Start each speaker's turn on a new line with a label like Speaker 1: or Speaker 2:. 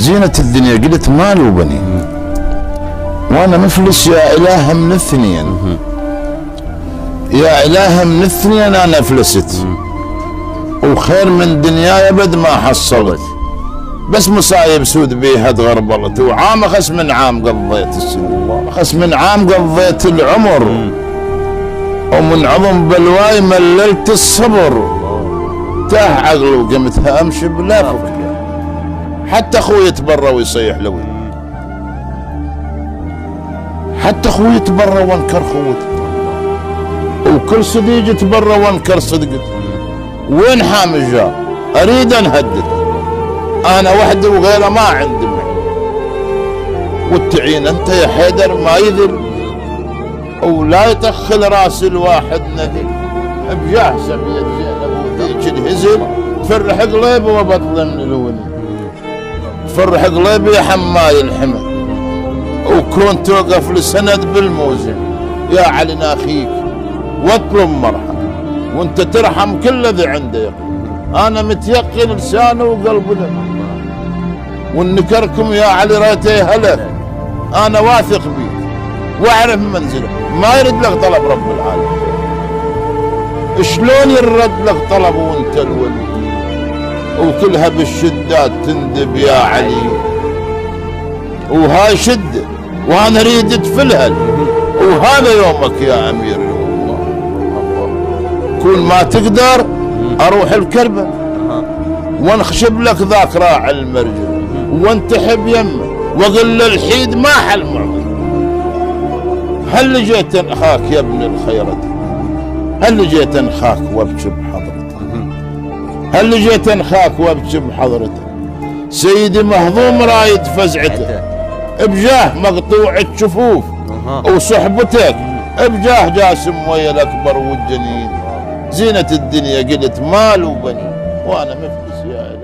Speaker 1: زينة الدنيا قلت مال وبنين، وانا مفلس يا اله من الاثنين، يا اله من الاثنين انا فلست، وخير من دنياي ابد ما حصلت، بس مصايب سود بيها تغربلت، وعام اخس من عام قضيت السنين، اخس من عام قضيت العمر، ومن عظم بلواي مللت الصبر، تاه عقلي وقمتها امشي بلا فكر، حتى اخوي يتبرى ويصيح لوي، حتى اخوي يتبرى وانكر خوته، وكل صديق يتبرى وانكر صدقته، وين حامل جار اريد انهدد، انا وحدي وغيره ما عندي معي، والتعين انت يا حيدر ما يذل، ولا يتخل راس الواحد نذل، بجاه سمية زينب وذيك الهزل، تفرح قليبي وبطل من الولي، تفرح قليبي يا حماي الحمى، وكون توقف لسند بالموزن، يا علي ناخيك واطلب مرحم، وانت ترحم كل ذي عنده يقين، انا متيقن لسانه وقلبه له، والنكركم يا علي ريته هلك، انا واثق بيك واعرف منزله، ما يرد لك طلب رب العالمين، شلون يرد لك طلب وانت الولي، وكلها بالشدات تندب يا علي، وهاي شده وانا اريد ادفلها، وهذا يومك يا امير الله، كل ما تقدر اروح الكربه وانخشب لك ذاك راعي المرجل، وانتحب يمه واقول له الحيد ما حل معضل، هل جيت انخاك يا ابن الخيرة، هل جيت انخاك وابكي بحضرته، هل جيت انخاك وابكي بحضرته، سيدي مهضوم رايد فزعته، بجاه مقطوع الشفوف وصحبتك، بجاه جاسم ويا الاكبر والجنين، زينة الدنيا قلت مال وبنين، وانا مفلس يا